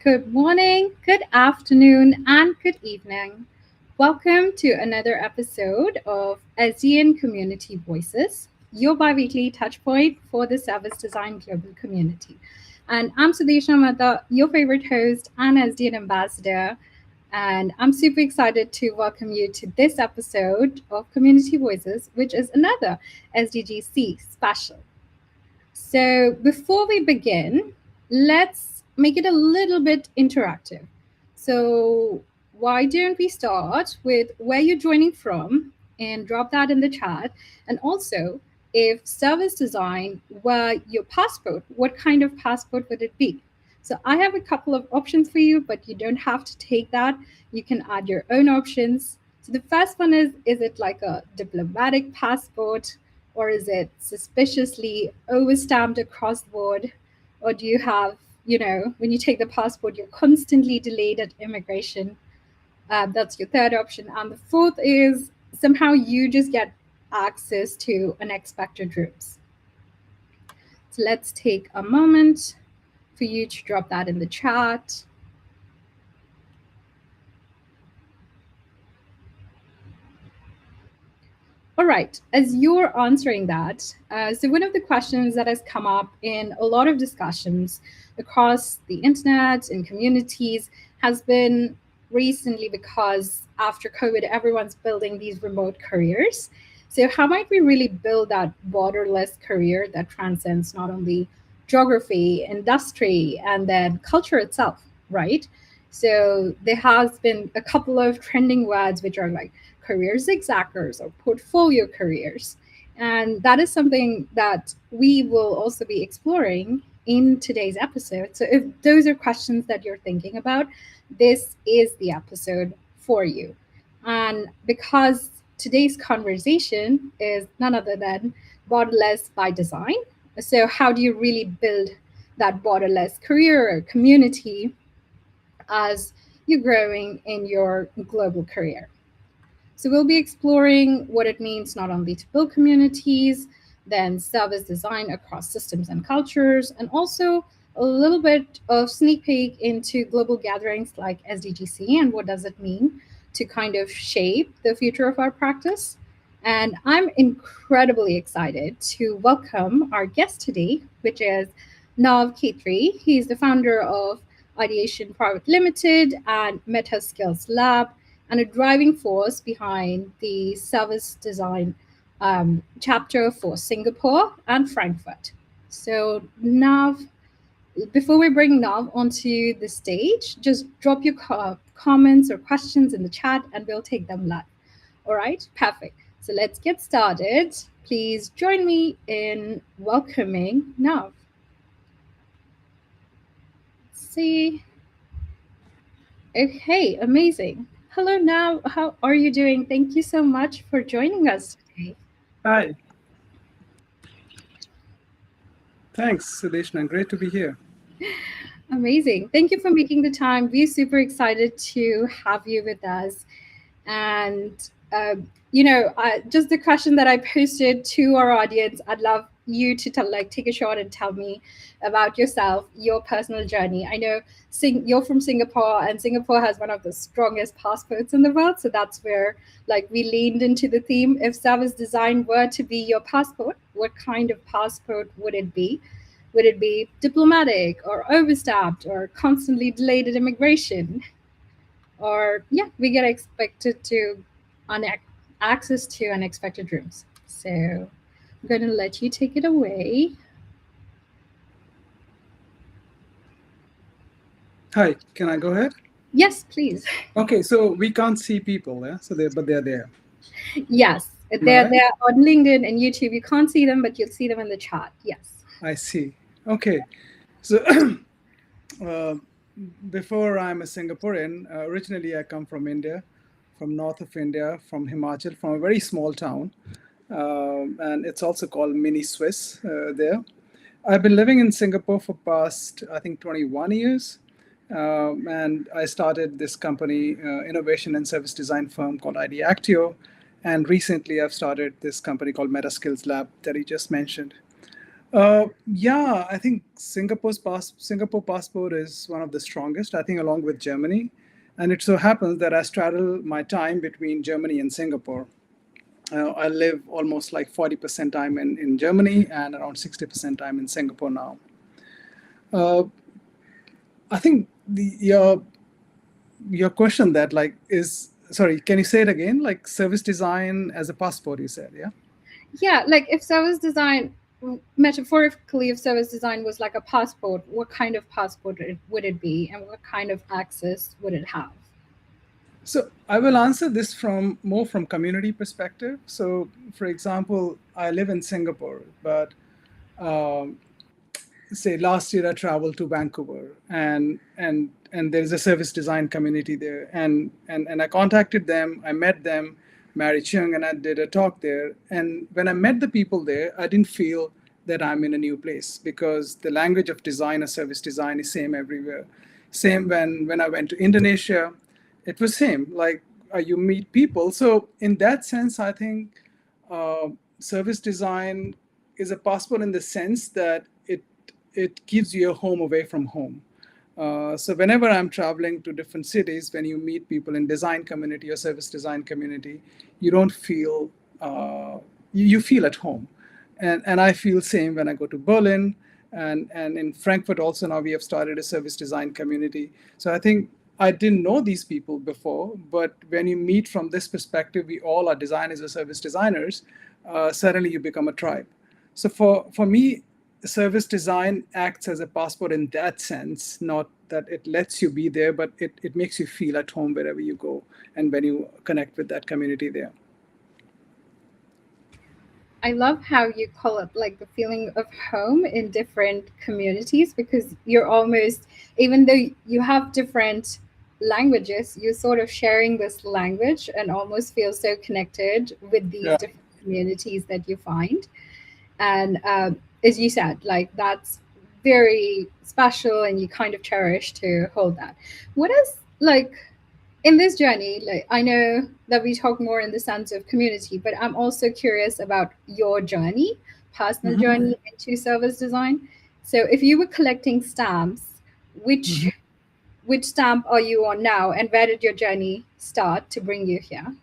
Good morning, good afternoon, and good evening. Welcome to another episode of SDN Community Voices, your bi-weekly touchpoint for the service design global community. And I'm Sudeshna Mehta, your favorite host and SDN ambassador. And I'm super excited to welcome you to this episode of Community Voices, which is another SDGC special. So, before we begin, let's make it a little bit interactive. So, why don't we start with where you're joining from and drop that in the chat? And also, if service design were your passport, what kind of passport would it be? So, I have a couple of options for you, but you don't have to take that. You can add your own options. So, the first one is it like a diplomatic passport? Or is it suspiciously overstamped across the board? Or do you have, when you take the passport, you're constantly delayed at immigration? That's your third option. And the fourth is somehow you just get access to unexpected rooms. So let's take a moment for you to drop that in the chat. All right, as you're answering that, so one of the questions that has come up in a lot of discussions across the internet and communities has been recently because after COVID, everyone's building these remote careers. So, how might we really build that borderless career that transcends not only geography, industry, and then culture itself, right? So, there has been a couple of trending words which are like career zigzaggers or portfolio careers. And that is something that we will also be exploring in today's episode. So if those are questions that you're thinking about, this is the episode for you. And because today's conversation is none other than borderless by design. So how do you really build that borderless career or community as you're growing in your global career? So we'll be exploring what it means not only to build communities, then service design across systems and cultures, and also a little bit of sneak peek into global gatherings like SDGC and what does it mean to kind of shape the future of our practice. And I'm incredibly excited to welcome our guest today, which is Nav Qirti. He's the founder of Ideactio Private Limited and MetaSkills Lab, and a driving force behind the service design chapter for Singapore and Frankfurt. So, Nav, before we bring Nav onto the stage, just drop your comments or questions in the chat and we'll take them live. All right, perfect. So, let's get started. Please join me in welcoming Nav. Let's see. Okay, amazing. Hello, Nav. How are you doing? Thank you so much for joining us today. Hi. Thanks, Sudeshna. Great to be here. Amazing. Thank you for making the time. We're super excited to have you with us. And, just the question that I posted to our audience, I'd love you to take a shot and tell me about yourself, your personal journey. I know you're from Singapore, and Singapore has one of the strongest passports in the world. So that's where we leaned into the theme. If service design were to be your passport, what kind of passport would it be? Would it be diplomatic or overstaffed or constantly delayed at immigration? Or, we get expected to access to unexpected rooms. So I'm going to let you take it away. Hi, can I go ahead? Yes, please. Okay, so we can't see people, yeah? But they're there. Yes, they're on LinkedIn and YouTube. You can't see them, but you'll see them in the chat. Yes. I see. Okay, so before I'm a Singaporean, originally I come from India, from north of India, from Himachal, from a very small town. And it's also called Mini Swiss there. I've been living in Singapore for past, I think, 21 years. And I started this company, innovation and service design firm called Ideactio. And recently I've started this company called MetaSkills Lab that he just mentioned. Yeah, I think Singapore passport is one of the strongest, I think, along with Germany. And it so happens that I straddle my time between Germany and Singapore. I live almost like 40% time in Germany and around 60% time in Singapore now. Uh, I think your question that like is sorry, can you say it again? Like service design as a passport, you said, yeah? Yeah, like if service design, metaphorically, if service design was like a passport, what kind of passport would it be, and what kind of access would it have? So I will answer this from more from community perspective. So, for example, I live in Singapore, but um, say last year I traveled to Vancouver, and there is a service design community there, and I contacted them, I met them, Mary Chung, and I did a talk there. And when I met the people there, I didn't feel that I'm in a new place because the language of design or service design is same everywhere. Same when I went to Indonesia, it was same. Like you meet people. So in that sense, I think uh, service design is a passport in the sense that it gives you a home away from home. So whenever I'm traveling to different cities, when you meet people in design community or service design community, you don't feel you feel at home, and I feel same when I go to Berlin and in Frankfurt also. Now we have started a service design community. So I think I didn't know these people before, but when you meet from this perspective, we all are designers or service designers. Suddenly you become a tribe. So for me, service design acts as a passport in that sense, not that it lets you be there, but it makes you feel at home wherever you go and when you connect with that community there. I love how you call it like the feeling of home in different communities, because you're almost, even though you have different languages, you're sort of sharing this language and almost feel so connected with these Yeah. different communities that you find. And as you said, like that's very special and you kind of cherish to hold that. What is like in this journey, like I know that we talk more in the sense of community, but I'm also curious about your journey, personal Mhm. journey into service design. So if you were collecting stamps, which Mhm. which stamp are you on now, and where did your journey start to bring you here?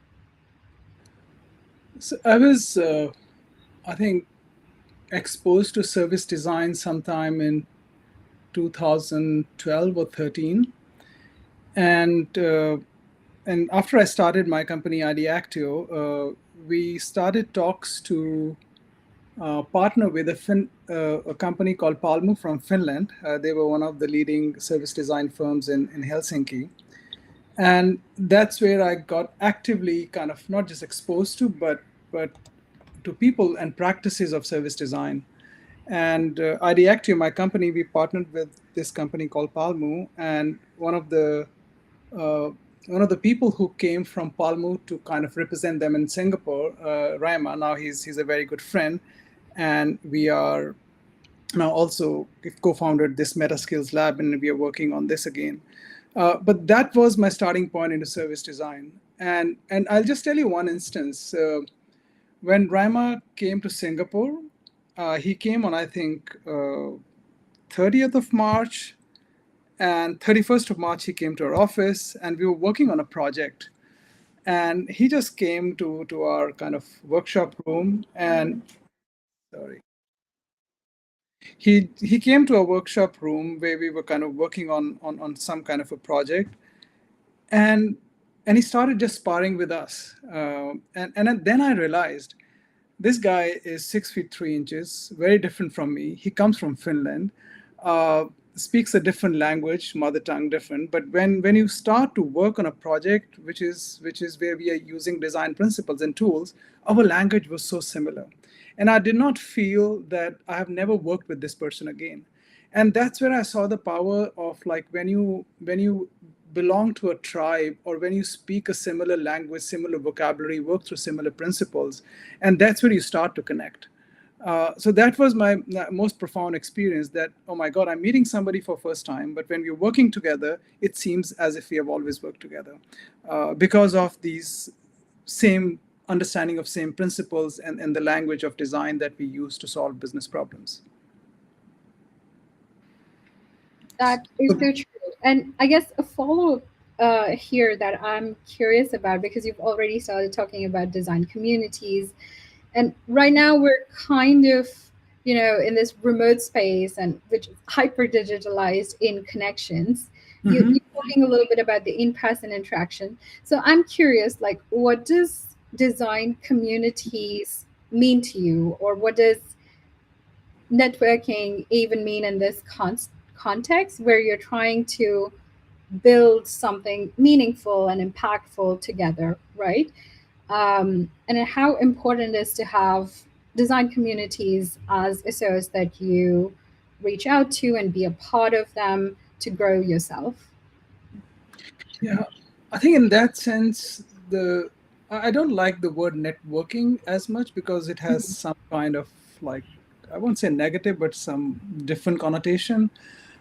So I was, I think, exposed to service design sometime in 2012 or 13, and after I started my company Ideactio, we started talks to partner with a company called Palmu from Finland. They were one of the leading service design firms in Helsinki. And that's where I got actively kind of not just exposed to, but to people and practices of service design. And Ideactio, my company, we partnered with this company called Palmu, and uh, one of the people who came from Palmu to kind of represent them in Singapore, Raima. Now he's a very good friend, and we are now also co-founded this MetaSkills lab, and we are working on this again. But that was my starting point into service design, and I'll just tell you one instance. When Raima came to Singapore, he came on I think 30th of March, and 31st of March he came to our office, and we were working on a project. And he just came to our kind of workshop room, and sorry, he came to a workshop room where we were kind of working on some kind of a project, and and he started just sparring with us, and then I realized this guy is 6 feet 3 inches, very different from me. He comes from Finland, uh, speaks a different language, mother tongue different. But when you start to work on a project, which is where we are using design principles and tools, our language was so similar, and I did not feel that I have never worked with this person again. And that's where I saw the power of like when you belong to a tribe, or when you speak a similar language, similar vocabulary, work through similar principles, and that's where you start to connect. So that was my most profound experience, that oh my god, I'm meeting somebody for first time, but when we're working together, it seems as if we have always worked together, because of these same understanding of same principles and the language of design that we use to solve business problems. That is so true. And I guess a follow up here that I'm curious about, because you've already started talking about design communities, and right now we're kind of, in this remote space and which is hyper digitalized in connections. Mhm. You're talking a little bit about the in-person interaction. So I'm curious, like, what does design communities mean to you, or what does networking even mean in this context where you're trying to build something meaningful and impactful together, right? And how important it is to have design communities as a source that you reach out to and be a part of them to grow yourself. Yeah, I think in that sense, I don't like the word networking as much because it has Mhm. some kind of, like, I won't say negative, but some different connotation.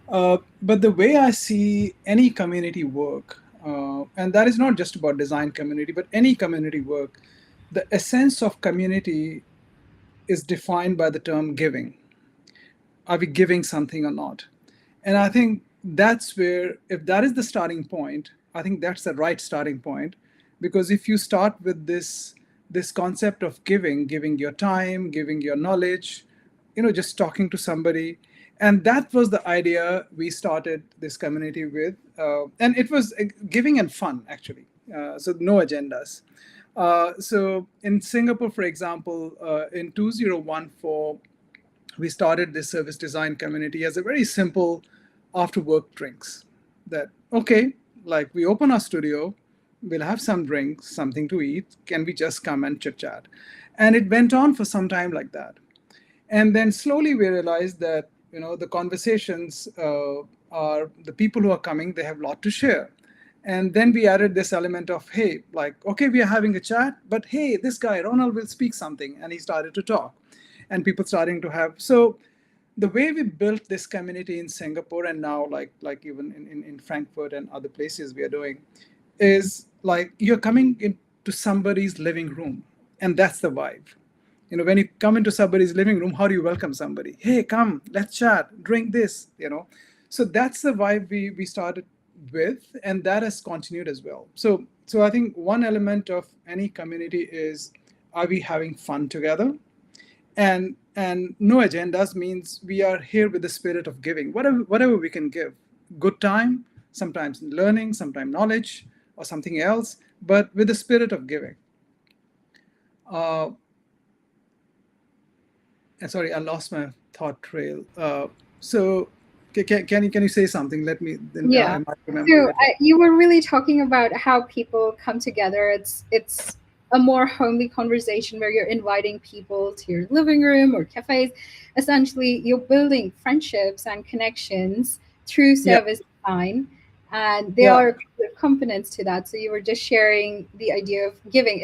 But the way I see any community work, and that is not just about design community, but any community work, the essence of community is defined by the term giving. Are we giving something or not? And I think that's where, if that is the starting point, I think that's the right starting point. Because if you start with this concept of giving your time, giving your knowledge, just talking to somebody, and that was the idea we started this community with, and it was giving and fun actually. So no agendas. So in Singapore, for example, in 2014, we started this service design community as a very simple after work drinks. That, okay, like, we open our studio, we'll have some drinks, something to eat, can we just come and chit chat? And it went on for some time like that. And then slowly we realized that, the conversations are the people who are coming, they have a lot to share. And then we added this element of, hey, like, okay, we are having a chat, but hey, this guy Ronald will speak something, and he started to talk, and people starting to have. So the way we built this community in Singapore, and now, like even in Frankfurt and other places we are doing, is like, you're coming into somebody's living room, and that's the vibe. When you come into somebody's living room, how do you welcome somebody? Hey, come, let's chat, drink this. So that's the vibe we started with, and that has continued as well. So I think one element of any community is, are we having fun together? And no agendas means we are here with the spirit of giving, whatever we can give. Good time, sometimes learning, sometimes knowledge, or something else, but with the spirit of giving. And sorry, I lost my thought trail. So can you say something? Let me, then I Yeah. might remember So it. you were really talking about how people come together. It's a more homely conversation where you're inviting people to your living room or cafes. Essentially, you're building friendships and connections through Yeah, service design, and there yeah, are components to that. So you were just sharing the idea of giving.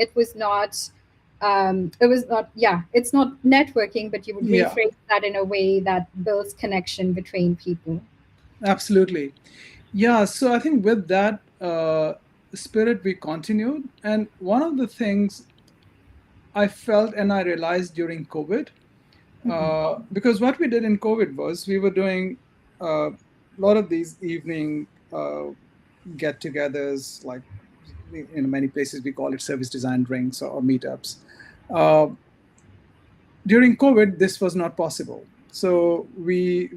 Yeah, it's not networking, but you would yeah, rephrase that in a way that builds connection between people. absolutely. Yeah, so I think with that spirit, we continued. And one of the things I felt and I realized during COVID, Mhm. because what we did in COVID was we were doing a lot of these evening get-togethers, like in many places we call it service design drinks or meetups. Uh, During COVID, this was not possible, so we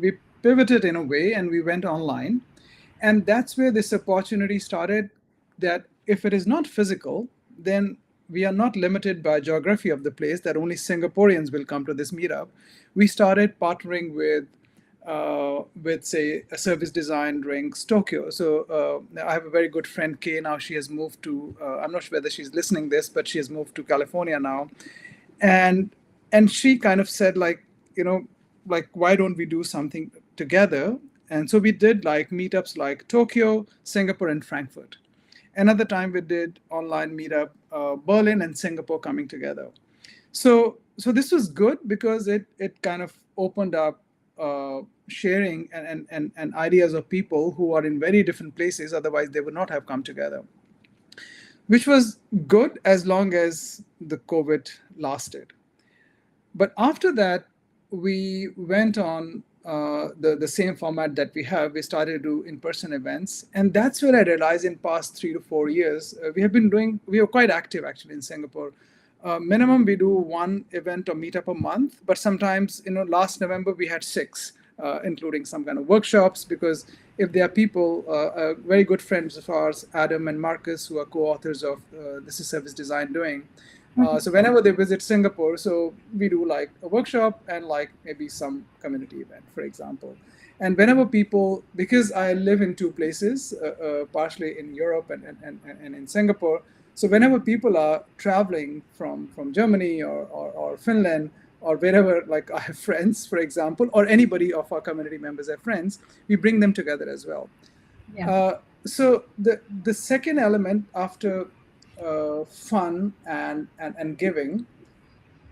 pivoted in a way and we went online, and that's where this opportunity started. That if it is not physical, then we are not limited by geography of the place, that only Singaporeans will come to this meetup. We started partnering with, say, a service design drinks Tokyo. So I have a very good friend Kay. Now she has moved to, I'm not sure whether she's listening this, but she has moved to California now. And and she kind of said, like, like, why don't we do something together? And so we did, like, meetups like Tokyo, Singapore, and Frankfurt. Another time we did online meetup, Berlin and Singapore coming together. So this was good because it kind of opened up sharing and ideas of people who are in very different places, otherwise they would not have come together, which was good as long as the COVID lasted. But after that, we went on the same format that we have. We started to do in-person events, and that's where I realized in past 3 to 4 years we are quite active actually in Singapore. Minimum we do one event or meetup a month, but sometimes last November we had six, including some kind of workshops, because if there are people, very good friends of ours, Adam and Marcus, who are co-authors of This is Service Design Doing. So whenever they visit Singapore, so we do like a workshop and like maybe some community event, for example. And whenever people, because I live in two places, partially in Europe and in Singapore, so whenever people are traveling from Germany or Finland or wherever, like I have friends, for example, or anybody of our community members have friends, we bring them together as well. Yeah. So the second element after fun and giving,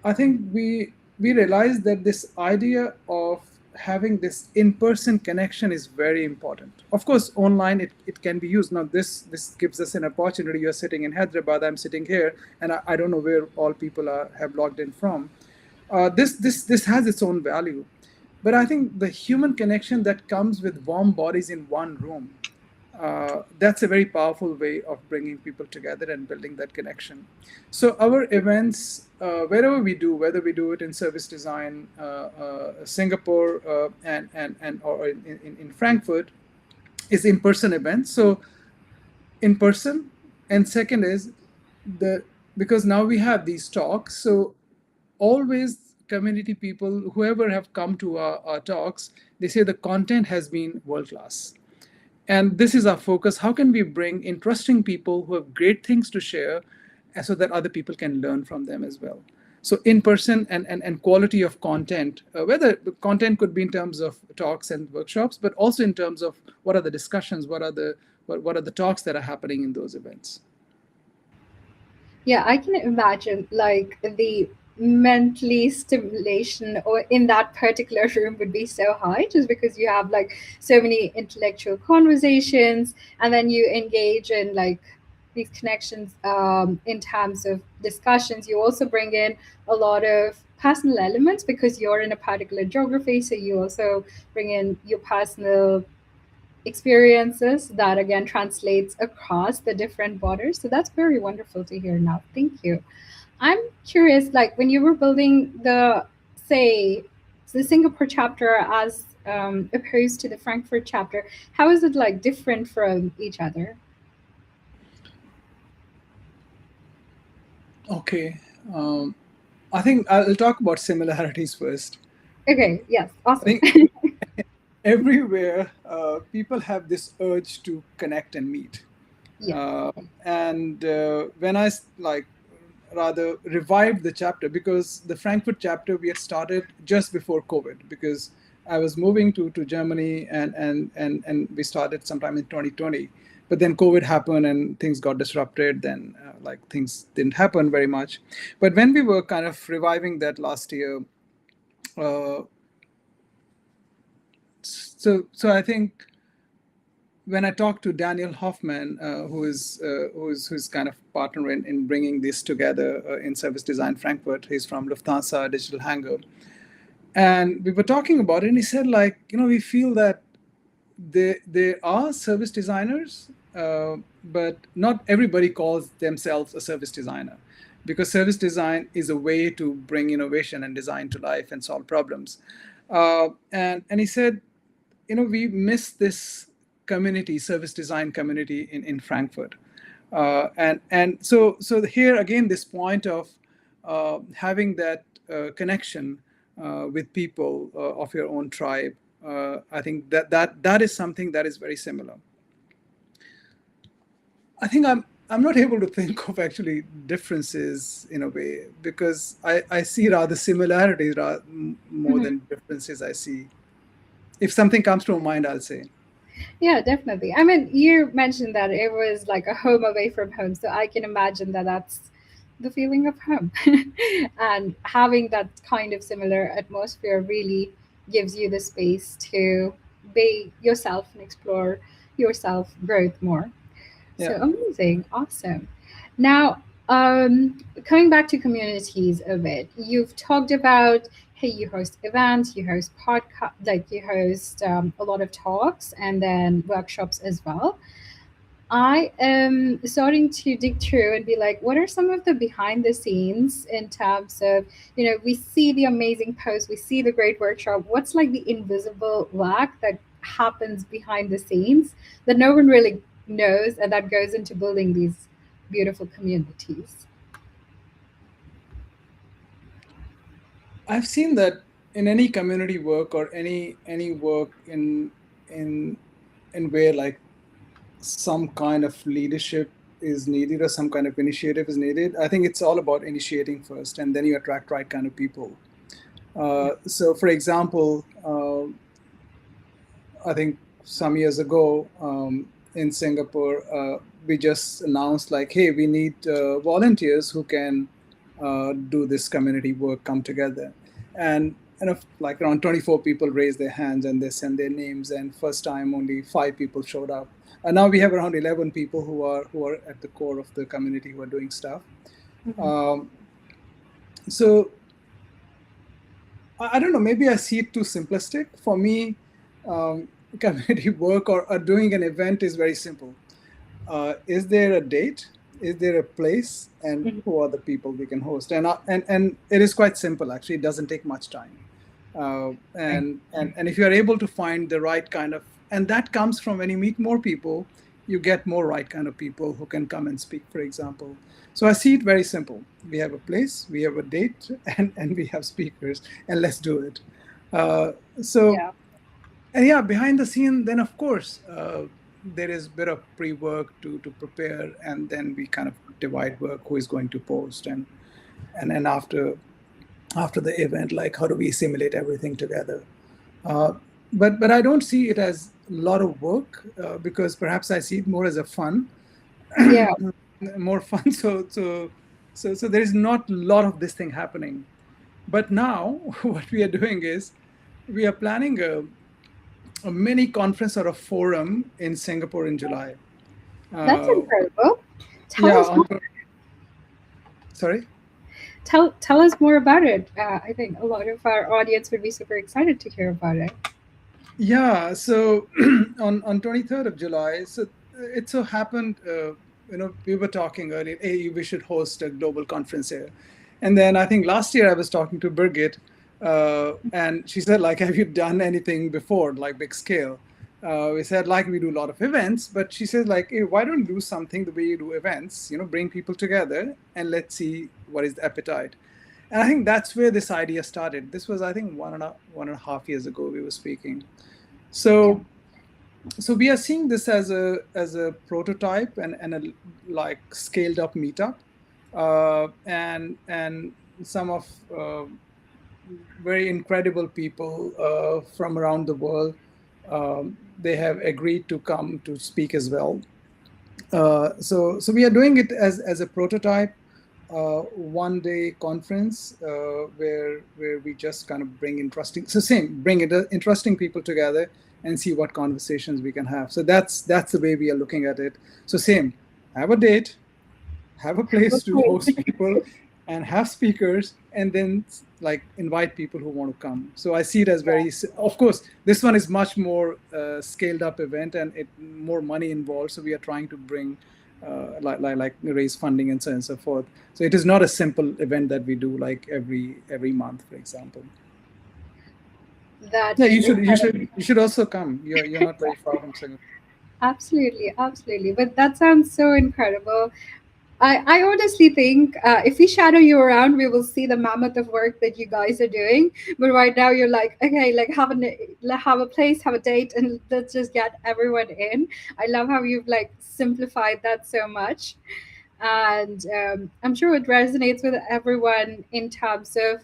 I think we realized that this idea of having this in-person connection is very important. Of course, online it can be used. Now this gives us an opportunity. You're sitting in Hyderabad, I'm sitting here, and I don't know where all people have logged in from. This has its own value, but I think the human connection that comes with warm bodies in one room, that's a very powerful way of bringing people together and building that connection. So our events, wherever we do, whether we do it in service design, Singapore, and or in Frankfurt, is in-person events. So in person, and second is because now we have these talks. So always community people, whoever have come to our talks, they say the content has been world-class. And this is our focus. How can we bring interesting people who have great things to share so that other people can learn from them as well? So in person and quality of content, whether the content could be in terms of talks and workshops, but also in terms of what are the discussions, what are the talks that are happening in those events. Yeah, I can imagine like the mentally stimulation or in that particular room would be so high, just because you have like so many intellectual conversations, and then you engage in like these connections in terms of discussions. You also bring in a lot of personal elements because you're in a particular geography, so you also bring in your personal experiences that again translates across the different borders. So that's very wonderful to hear. Now, thank you. I'm curious, like when you were building say, the Singapore chapter as opposed to the Frankfurt chapter, how is it like different from each other? Okay, I think I'll talk about similarities first. Okay, yes, awesome. I think everywhere people have this urge to connect and meet. Yeah. And when I rather revived the chapter, because the Frankfurt chapter we had started just before COVID, because I was moving to Germany and we started sometime in 2020. But then COVID happened and things got disrupted. Then things didn't happen very much. But when we were kind of reviving that last year, so I think when I talked to Daniel Hoffman, who's kind of partner in bringing this together in Service Design Frankfurt, he's from Lufthansa Digital Hangar, and we were talking about it, and he said, we feel that there are service designers, but not everybody calls themselves a service designer, because service design is a way to bring innovation and design to life and solve problems. And he said, we miss this community, service design community in Frankfurt. And so here again, this point of having that connection with people of your own tribe, I think that is something that is very similar. I think I'm not able to think of actually differences in a way, because I see rather similarities more than differences I see. If something comes to mind, I'll say. Yeah, definitely. I mean, you mentioned that it was like a home away from home, so I can imagine that that's the feeling of home. And having that kind of similar atmosphere really gives you the space to be yourself and explore your self growth more. So Yeah. amazing, awesome. Now, coming back to communities a bit, you've talked about hey, you host events, you host podcast, like you host a lot of talks and then workshops as well. I am starting to dig through and be like, what are some of the behind the scenes in terms of, we see the amazing posts, we see the great workshop. What's like the invisible work that happens behind the scenes that no one really knows and that goes into building these beautiful communities? I've seen that in any community work or any work in where like some kind of leadership is needed or some kind of initiative is needed. I think it's all about initiating first, and then you attract right kind of people. So, for example, I think some years ago in Singapore, we just announced like, hey, we need volunteers who can do this community work, come together. And if, like around 24 people raised their hands and they sent their names, and first time only 5 people showed up. And now we have around 11 people who are at the core of the community who are doing stuff. So I don't know, maybe I see it too simplistic. For me, community work or doing an event is very simple. Is there a date? Is there a place? And who are the people we can host? And it is quite simple, actually. It doesn't take much time. And if you are able to find the right kind of, and that comes from when you meet more people, you get more right kind of people who can come and speak, for example. So I see it very simple. We have a place, we have a date, and we have speakers, and let's do it. And yeah, behind the scene, then of course, there is a bit of pre-work to prepare, and then we kind of divide work, who is going to post, and then after the event, like how do we simulate everything together. But I don't see it as a lot of work because perhaps I see it more as a fun. Yeah. More fun. So there is not a lot of this thing happening. But now what we are doing is we are planning a mini conference or a forum in Singapore in July. That's incredible. Tell us more. Sorry? Tell us more about it. I think a lot of our audience would be super excited to hear about it. Yeah, so on 23rd of July, so it so happened, we were talking earlier, hey, we should host a global conference here. And then I think last year I was talking to Birgit, and she said, like, have you done anything before, like big scale? We said, like, we do a lot of events, but she says, like, hey, why don't you do something the way you do events, bring people together and let's see what is the appetite. And I think that's where this idea started. This was, I think, one and a half years ago we were speaking. So we are seeing this as a prototype and a like scaled up meetup, and some of very incredible people from around the world. They have agreed to come to speak as well. So we are doing it as a prototype, one-day conference where we just kind of bring interesting people together and see what conversations we can have. So that's the way we are looking at it. So have a date, have a place to host people, and have speakers, and then like invite people who want to come. So I see it as of course, this one is much more scaled up event and more money involved. So we are trying to bring like raise funding and so on and so forth. So it is not a simple event that we do like every month, for example. You should also come. You're not very far from Singapore. Absolutely. But that sounds so incredible. I honestly think if we shadow you around, we will see the mammoth of work that you guys are doing. But right now, you're like, okay, like have a place, have a date, and let's just get everyone in. I love how you've like simplified that so much, and I'm sure it resonates with everyone in terms of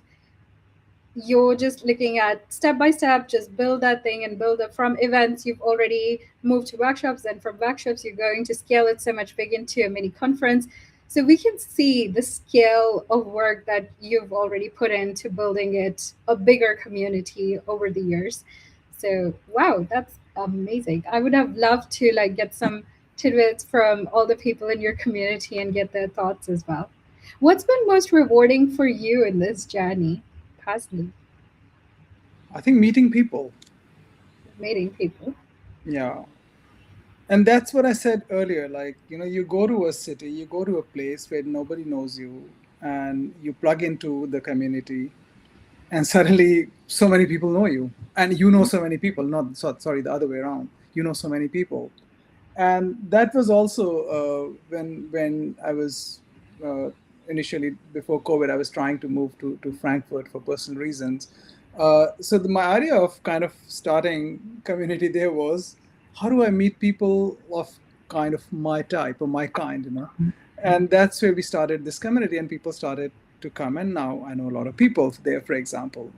you're just looking at step by step, just build that thing and build it from events. You've already moved to workshops, and from workshops, you're going to scale it so much big into a mini conference. So we can see the scale of work that you've already put into building it a bigger community over the years. So wow, that's amazing. I would have loved to like get some tidbits from all the people in your community and get their thoughts as well. What's been most rewarding for you in this journey, personally? I think meeting people. Meeting people. Yeah. And that's what I said earlier. Like, you go to a city, you go to a place where nobody knows you, and you plug into the community, and suddenly so many people know you, and you know so many people. Not sorry, the other way around. You know so many people, and that was also when I was initially, before COVID, I was trying to move to Frankfurt for personal reasons. So my idea of kind of starting community there was, how do I meet people of kind of my type or my kind. And that's where we started this community, and people started to come, and now I know a lot of people there, for example.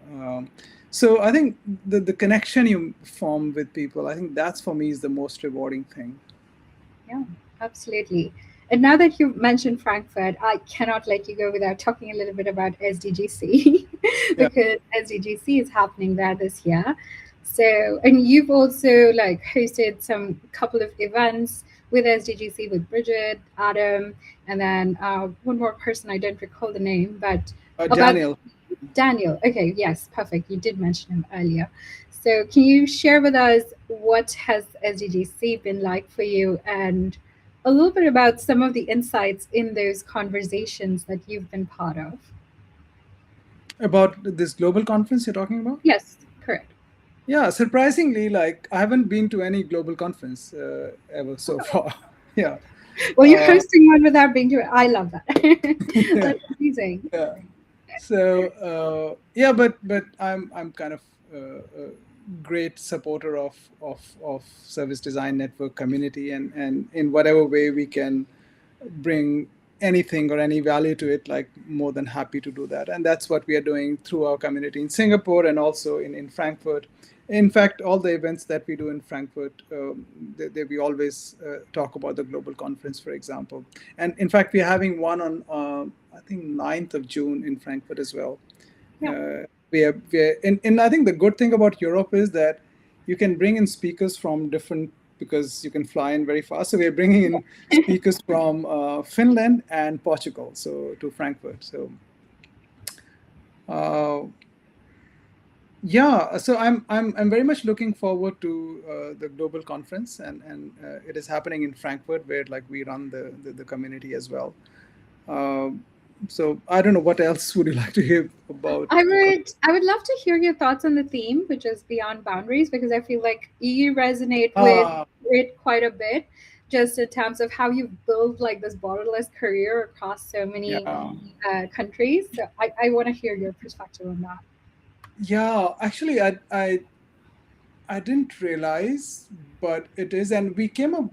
So I think the connection you form with people, I think that's, for me, is the most rewarding thing. Yeah, absolutely. And now that you've mentioned Frankfurt, I cannot let you go without talking a little bit about SDGC Yeah. because SDGC is happening there this year. So, and you've also like hosted some couple of events with SDGC with Bridget, Adam, and then one more person, I don't recall the name, but about Daniel. Daniel. Okay, yes, perfect. You did mention him earlier. So, can you share with us what has SDGC been like for you, and a little bit about some of the insights in those conversations that you've been part of? About this global conference you're talking about? Yes, correct. Yeah, surprisingly, like, I haven't been to any global conference ever so far. Yeah. Well, you're Uh, hosting one without being to it. I love that. yeah. That's amazing. Yeah. So yeah, but I'm kind of a great supporter of service design network community, and in whatever way we can bring anything or any value to it, like, more than happy to do that. And that's what we are doing through our community in Singapore and also in Frankfurt. In fact, all the events that we do in Frankfurt, we always talk about the global conference, for example. And in fact, we're having one on, I think, 9th of June in Frankfurt as well. Yeah. And I think the good thing about Europe is that you can bring in speakers from different, because you can fly in very fast. So we're bringing in speakers from Finland and Portugal, so to Frankfurt. So yeah, so I'm very much looking forward to the global conference, and it is happening in Frankfurt, where, like, we run the community as well. So I don't know, what else would you like to hear about? I would love to hear your thoughts on the theme, which is beyond boundaries, because I feel like you resonate with it quite a bit, just in terms of how you've built like this borderless career across so many countries. So I want to hear your perspective on that. Yeah, actually, I didn't realize, but it is, and we came up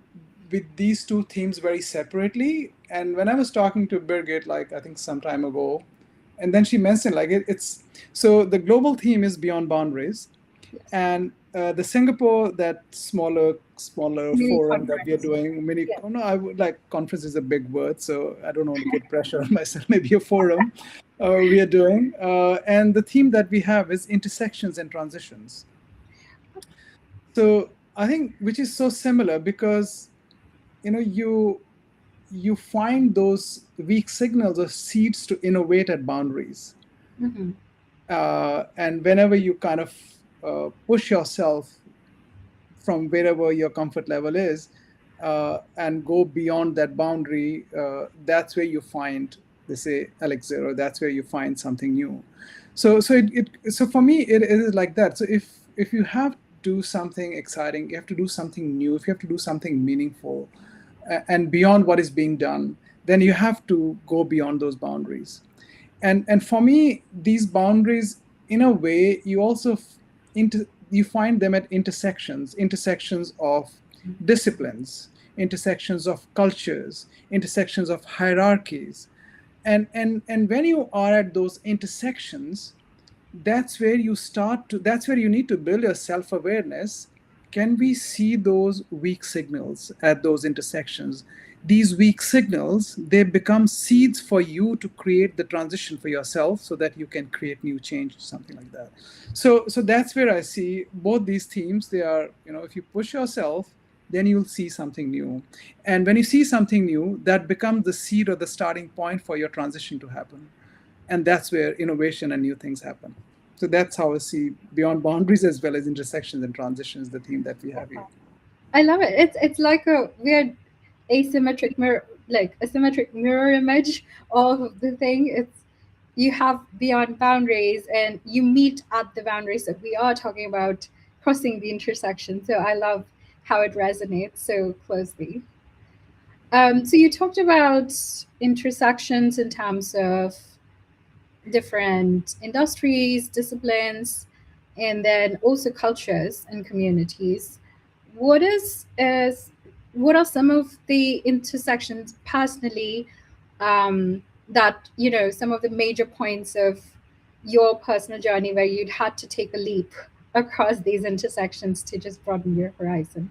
with these two themes very separately. And when I was talking to Birgit, like, I think some time ago, and then she mentioned, like, it's so the global theme is beyond boundaries, Yes. and the Singapore, that smaller Mini forum that we are conference. doing, mini. Yeah. Oh, no, I would like, conference is a big word, so I don't want to put pressure on myself. Maybe a forum we are doing, and the theme that we have is intersections and transitions. So I think, which is so similar, because you find those weak signals or seeds to innovate at boundaries. Mm-hmm. And whenever you kind of push yourself from wherever your comfort level is, and go beyond that boundary, that's where you find, they say, elixir, or that's where you find something new. So for me, it is like that. So if you have to do something exciting, you have to do something new, if you have to do something meaningful, and beyond what is being done, then you have to go beyond those boundaries. And for me, these boundaries, in a way, you also you find them at intersections of disciplines, intersections of cultures, intersections of hierarchies. And when you are at those intersections, that's where you need to build your self-awareness. Can we see those weak signals at those intersections? These weak signals, they become seeds for you to create the transition for yourself, so that you can create new change, something like that. So that's where I see both these themes. They are, if you push yourself, then you'll see something new. And when you see something new, that becomes the seed or the starting point for your transition to happen. And that's where innovation and new things happen. So that's how I see beyond boundaries as well as intersections and transitions, the theme that we have here. I love it. It's like a weird asymmetric mirror, like a symmetric mirror image of the thing. It's you have beyond boundaries and you meet at the boundaries that we are talking about, crossing the intersection. So I love how it resonates so closely. So you talked about intersections in terms of different industries, disciplines, and then also cultures and communities. What is what are some of the intersections personally, that some of the major points of your personal journey where you'd had to take a leap across these intersections to just broaden your horizon?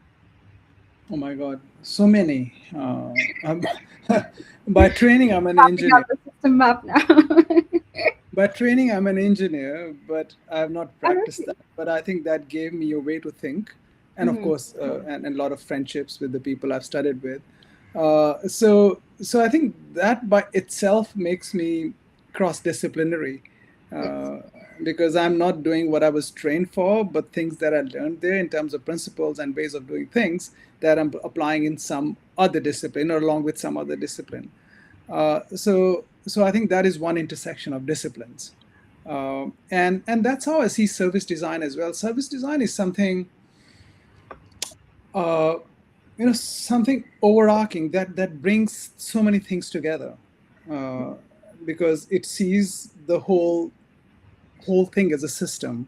Oh my God, so many. By training, I'm an Mapping engineer. out the system map now. By training, I'm an engineer, but I have not practiced Alright. that. But I think that gave me a way to think, and of Mhm. course, and a lot of friendships with the people I've studied with. So I think that by itself makes me cross-disciplinary, Yes. uh, because I'm not doing what I was trained for, but things that I learned there in terms of principles and ways of doing things that I'm applying in some other discipline or along with some other discipline. So I think that is one intersection of disciplines, and that's how I see service design as well. Service design is something, uh, something overarching that brings so many things together, uh, because it sees the whole thing as a system,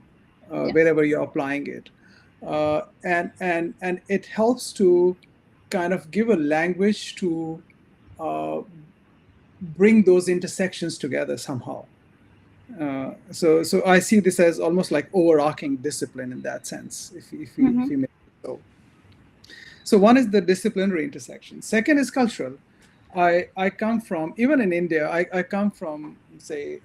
Yes. wherever you're applying it, and it helps to kind of give a language to uh, bring those intersections together somehow. So I see this as almost like overarching discipline in that sense, if Mm-hmm. you make it so. So one is the disciplinary intersection. Second is cultural. I come from, even in India, I come from, say,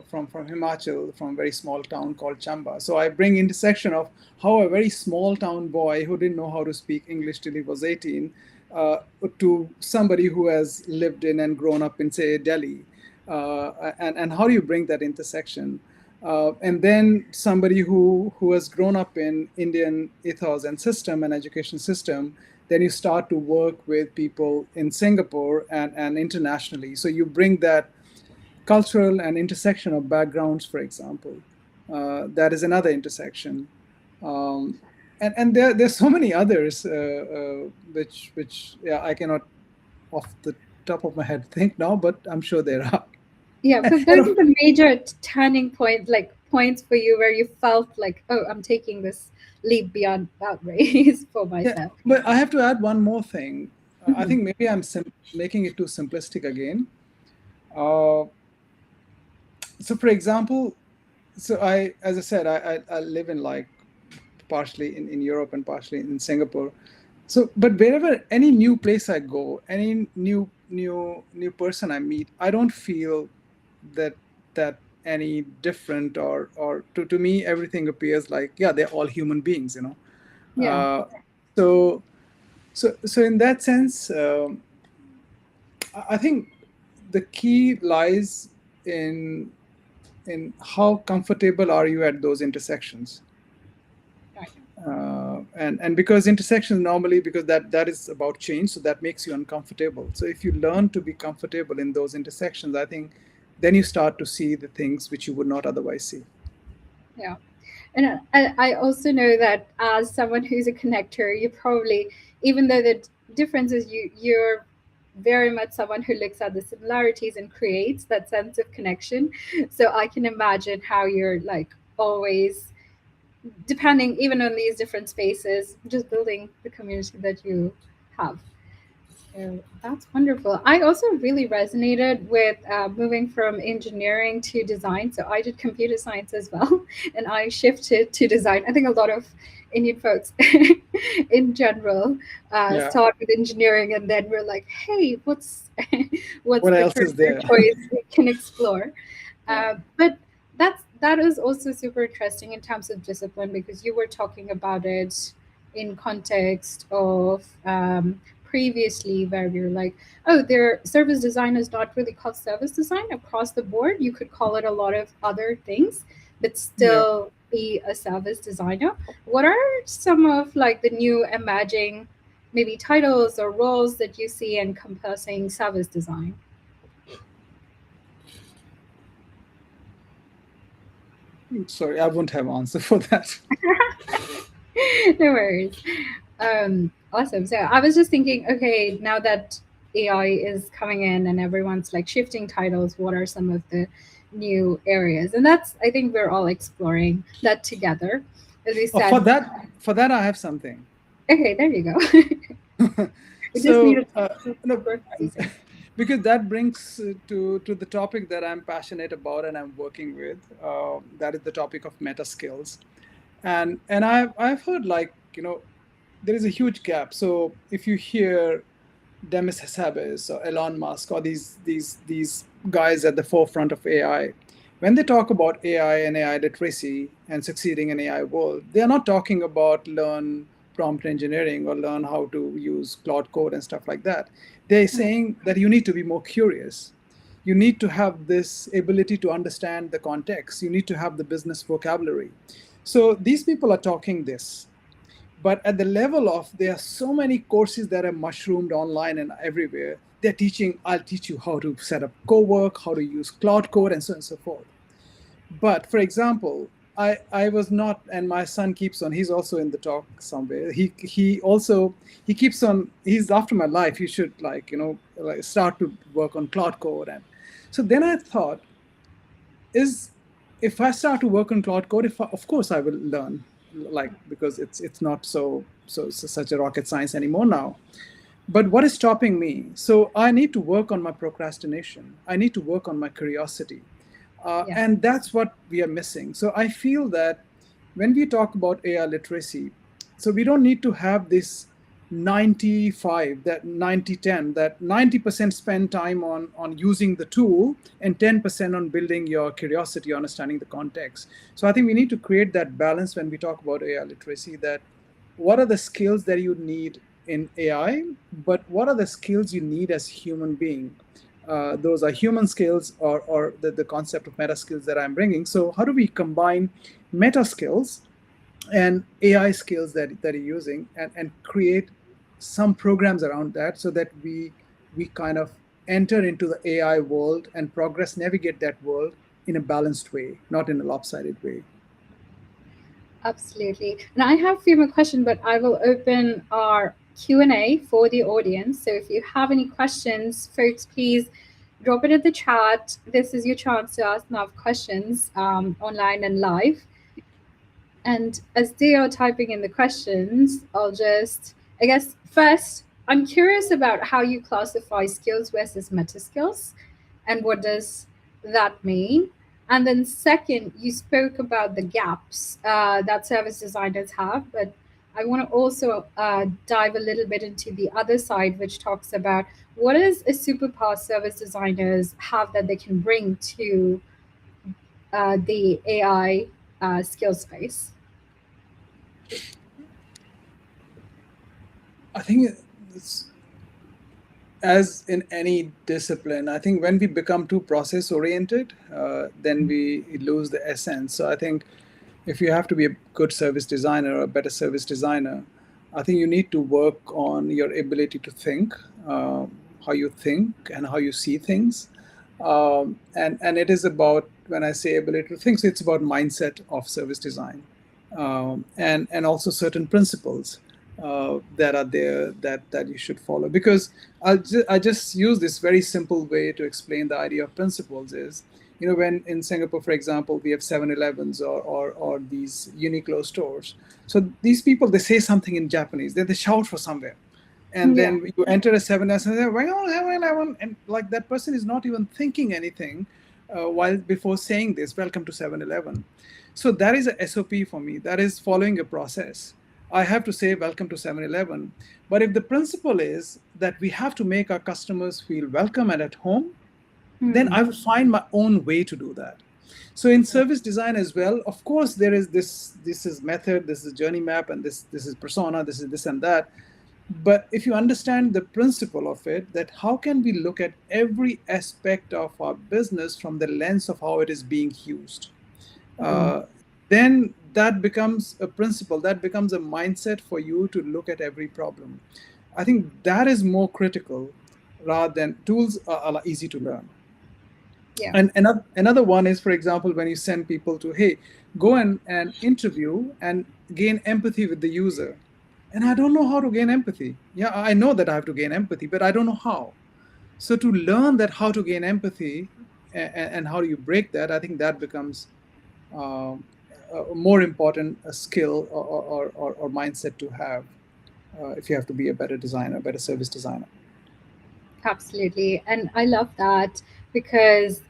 from Himachal, from a very small town called Chamba. So I bring intersection of how a very small town boy who didn't know how to speak English till he was 18, uh, to somebody who has lived in and grown up in, say, Delhi. And how do you bring that intersection? And then somebody who has grown up in Indian ethos and system and education system, then you start to work with people in Singapore and internationally. So you bring that cultural and intersection of backgrounds, for example. That is another intersection. Um, and there's so many others, which yeah, I cannot off the top of my head think now, but I'm sure there are. Yeah, And, because and those are the major turning point, like points for you where you felt like, oh, I'm taking this leap beyond boundaries for yeah, myself. but I have to add one more thing. I Hmm. think maybe I'm making it too simplistic again. Uh, so, for example, as I said, I live in like partially in Europe and partially in Singapore. So, but wherever any new place I go, any new person I meet, I don't feel that that any different, or to me everything appears like, yeah, they're all human beings, Yeah. Uh, so so in that sense, I think the key lies in how comfortable are you at those intersections. Right. And because intersections normally, because that is about change, so that makes you uncomfortable. So if you learn to be comfortable in those intersections, I think then you start to see the things which you would not otherwise see. Yeah. And I also know that as someone who's a connector, you probably, even though the difference is you're very much someone who looks at the similarities and creates that sense of connection. So I can imagine how you're like always, depending even on these different spaces, just building the community that you have. So that's wonderful. I also really resonated with moving from engineering to design. So I did computer science as well, and I shifted to design. I think a lot of Indian folks in general Yeah. start with engineering, and then we're like, hey, what's What the else is career there? choice we can explore? Yeah. But that is also super interesting in terms of discipline because you were talking about it in context of previously where we were like, oh, their service design is not really called service design across the board. You could call it a lot of other things. but Yeah. still be a service designer. What are some of like the new emerging maybe titles or roles that you see encompassing service design? Sorry, I won't have answer for that. No worries. Awesome. So I was just thinking, okay, now that AI is coming in and everyone's like shifting titles, what are some of the new areas? And that's, I think we're all exploring that together. As we Oh, for said, that, I have something. okay, there you go. We just So needed no, to because that brings to the topic that I'm passionate about and I'm working with. That is the topic of meta skills, and I've heard, like, there is a huge gap. So if you hear Demis Hassabis or Elon Musk or these guys at the forefront of AI, when they talk about AI and AI literacy and succeeding in AI world, they are not talking about learn prompt engineering or learn how to use cloud code and stuff like that. They're saying that you need to be more curious. You need to have this ability to understand the context. You need to have the business vocabulary. So these people are talking this, but at the level of, there are so many courses that are mushroomed online and everywhere. They're teaching, I'll teach you how to set up co-work, how to use cloud code, and so on and so forth. But for example, I was not, and my son keeps on, he's also in the talk somewhere. He keeps on, he's after my life, you should, like, like start to work on cloud code. And so then I thought, is if I start to work on cloud code, of course I will learn, like, because it's not such a rocket science anymore now. But what is stopping me? So I need to work on my procrastination. I need to work on my curiosity, yeah. and that's what we are missing. So I feel that when we talk about AI literacy, so we don't need to have this 95, that 90-10, that 90% spend time on using the tool and 10% on building your curiosity, understanding the context. So I think we need to create that balance when we talk about AI literacy, that what are the skills that you need in AI, but what are the skills you need as human being? Those are human skills, or the concept of meta skills that I'm bringing. So how do we combine meta skills and AI skills that you're using, and create some programs around that, so that we kind of enter into the AI world and progress, navigate that world in a balanced way, not in a lopsided way. Absolutely. And I have a few more questions, but I will open our Q&A for the audience. So if you have any questions, folks, please drop it in the chat. This is your chance to ask Nav questions online and live. And as they are typing in the questions, I guess, first, I'm curious about how you classify skills versus meta skills and what does that mean? And then, second, you spoke about the gaps that service designers have, but I want to also dive a little bit into the other side, which talks about what is a superpower service designers have that they can bring to the AI skill space. I think it's, as in any discipline, I think when we become too process oriented, then we lose the essence. So I think if you have to be a good service designer or a better service designer, I think you need to work on your ability to think, how you think and how you see things. And it is about, when I say ability to think, so it's about mindset of service design, and also certain principles that are there that you should follow. Because I just use this very simple way to explain the idea of principles is, when in Singapore, for example, we have 7-Elevens or these Uniqlo stores. So these people, they say something in Japanese, then they shout for somewhere. And Yeah. then you enter a 7-Eleven and say, well, 7-Eleven, and like that person is not even thinking anything while before saying this, welcome to 7-Eleven. So that is a SOP for me. That is following a process. I have to say welcome to 7-Eleven. But if the principle is that we have to make our customers feel welcome and at home, then I will find my own way to do that. So in service design as well, of course, there is this is method, this is journey map, and this is persona, this is this and that. But if you understand the principle of it, that how can we look at every aspect of our business from the lens of how it is being used? then that becomes a principle, that becomes a mindset for you to look at every problem. I think that is more critical rather than tools are easy to learn. Yeah. And another one is, for example, when you send people to, hey, go and interview and gain empathy with the user. And I don't know how to gain empathy. Yeah, I know that I have to gain empathy, but I don't know how. So to learn that how to gain empathy and how do you break that, I think that becomes a more important a skill or mindset to have if you have to be a better designer, a better service designer. Absolutely. And I love that because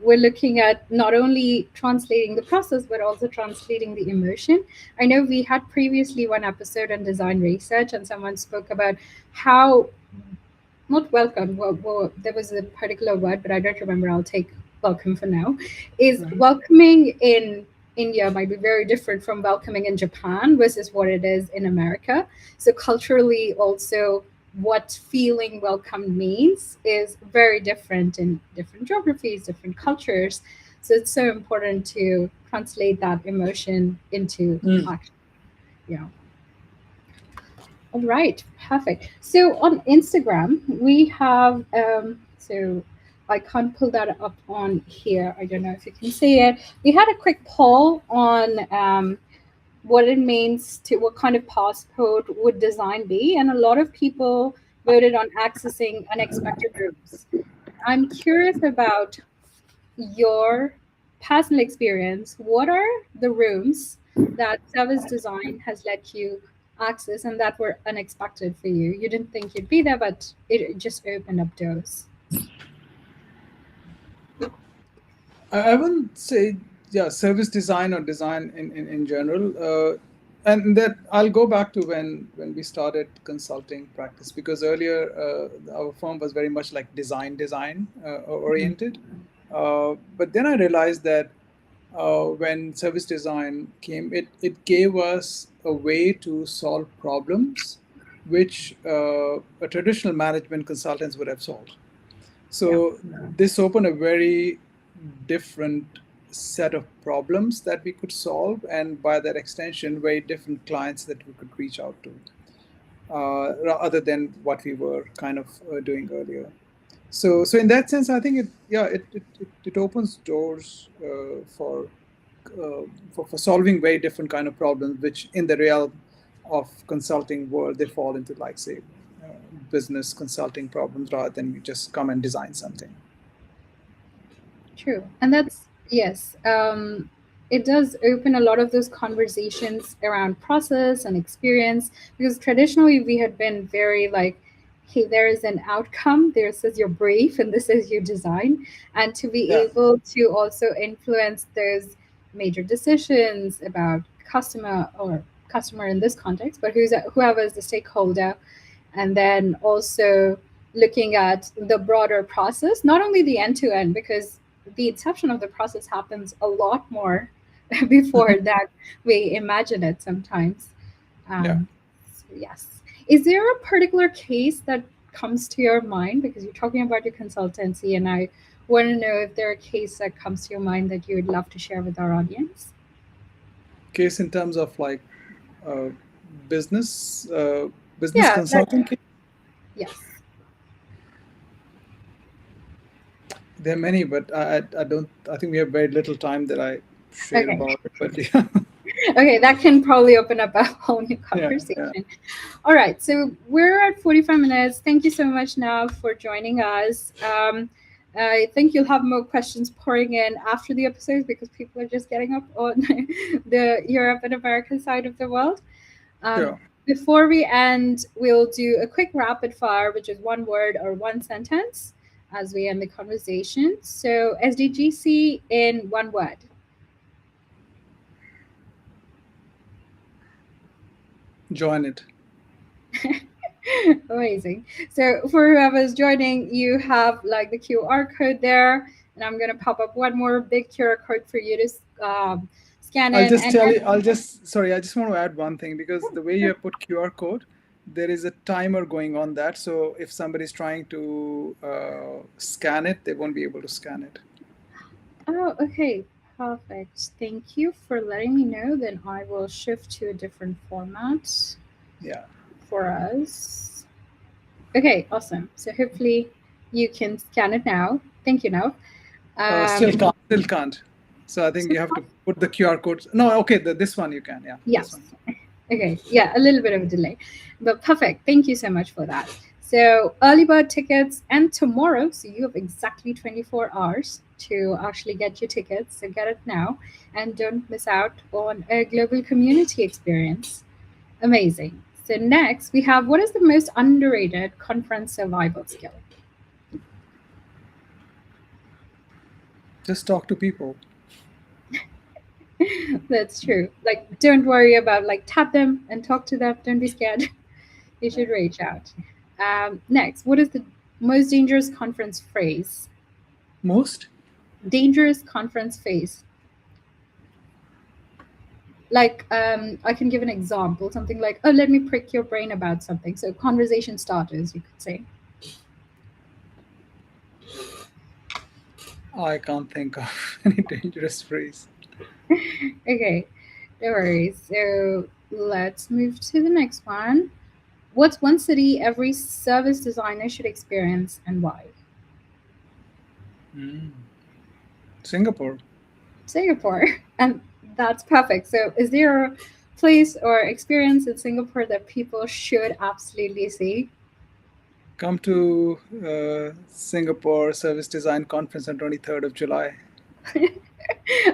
we're looking at not only translating the process, but also translating the emotion. I know we had previously one episode on design research, and someone spoke about how, not welcome, well, there was a particular word, but I don't remember. I'll take welcome for now. Is Mhm. welcoming in India might be very different from welcoming in Japan versus what it is in America. So culturally, also, what feeling welcome means is very different in different geographies, different cultures. So it's so important to translate that emotion into Mm. action. Yeah. All right, perfect. So on Instagram, we have so I can't pull that up on here. I don't know if you can see it. We had a quick poll on what it means to what kind of passport would design be, and a lot of people voted on accessing unexpected rooms. I'm curious about your personal experience. What are the rooms that service design has let you access and that were unexpected for you? You didn't think you'd be there, but it just opened up doors. I wouldn't say, yeah, service design or design in general. And that I'll go back to when we started consulting practice, because earlier our firm was very much like design oriented. But then I realized that when service design came, it gave us a way to solve problems which a traditional management consultants would have solved. Yeah, So this opened a very different set of problems that we could solve, and by that extension, very different clients that we could reach out to, other than what we were kind of doing earlier. So in that sense, I think it opens doors for solving very different kind of problems, which in the realm of consulting world they fall into, like, say, business consulting problems rather than you just come and design something. true. And that's, yes, it does open a lot of those conversations around process and experience because traditionally we had been very like, hey, there is an outcome, this is your brief, and this is your design. And to be Yeah. able to also influence those major decisions about customer in this context, but whoever is the stakeholder, and then also looking at the broader process, not only the end to end, because the inception of the process happens a lot more before that we imagine it sometimes. Yeah. So yes. Is there a particular case that comes to your mind? Because you're talking about your consultancy, and I want to know if there a case that comes to your mind that you would love to share with our audience. Case in terms of like uh, business business Yeah, that, consulting. yes. There are many, but I don't. I think we have very little time that I share Okay. about it. But yeah, Okay, that can probably open up a whole new yeah, yeah. conversation. All right, so we're at 45 minutes. Thank you so much, Nav, for joining us. I think you'll have more questions pouring in after the episodes because people are just getting up on the Europe and American side of the world. Um, Sure. Before we end, we'll do a quick rapid fire, which is one word or one sentence as we end the conversation. So, SDGC in one word. Join it. Amazing. So for whoever's joining, you have like the QR code there, and I'm gonna pop up one more big QR code for you to scan I'll in. just And tell you. Sorry. I just want to add one thing, because the way you have put QR code, there is a timer going on that. So if somebody's trying to scan it, they won't be able to scan it. oh, okay, Perfect. Thank you for letting me know. Then I will shift to a different format Yeah. for us. Okay, awesome. So hopefully you can scan it now. Thank you, Nav. Still can't. So I think you have to put the QR code. No, okay, this one you can. Yeah. Yes. This one. Okay. Yeah, a little bit of a delay, but perfect. Thank you so much for that. So early bird tickets and tomorrow. So you have exactly 24 hours to actually get your tickets. So get it now and don't miss out on a global community experience. Amazing. So next we have, what is the most underrated conference survival skill? Just talk to people. That's true. Like, don't worry about, like, tap them and talk to them. Don't be scared. You should reach out. Next, what is the most dangerous conference phrase? Most? Dangerous conference phrase. Like, I can give an example. Something like, oh, let me prick your brain about something. So, conversation starters, you could say. I can't think of any dangerous phrase. Okay, no worries. So, let's move to the next one. What's one city every service designer should experience and why? Singapore. Singapore. And that's perfect. So, is there a place or experience in Singapore that people should absolutely see? Come to Singapore Service Design Conference on 23rd of July.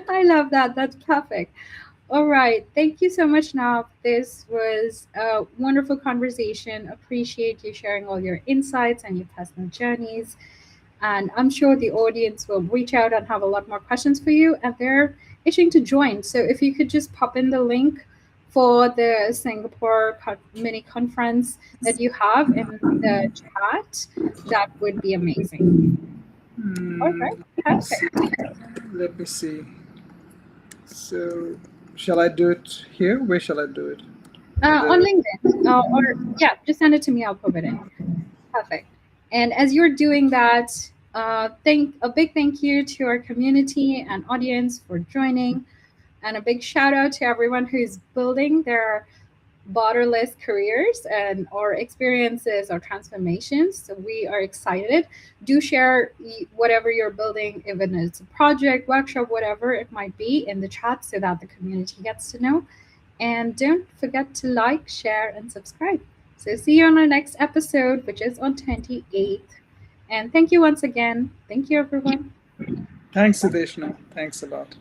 I love that. That's perfect. All right. Thank you so much, Nav. This was a wonderful conversation. Appreciate you sharing all your insights and your personal journeys. And I'm sure the audience will reach out and have a lot more questions for you. And they're itching to join. So if you could just pop in the link for the Singapore mini conference that you have in the chat, that would be amazing. All right. Perfect. Let me see. So, shall I do it here? Where shall I do it? On LinkedIn. Or, yeah, just send it to me. I'll put it in. Perfect. And as you're doing that, a big thank you to our community and audience for joining. And a big shout out to everyone who's building their borderless careers and or experiences or transformations. So we are excited. Do share whatever you're building, even if it's a project, workshop, whatever it might be, in the chat so that the community gets to know. And don't forget to like, share, and subscribe. So see you on our next episode, which is on 28th. And thank you once again. Thank you, everyone. Thanks, Sudeshna. Thanks a lot.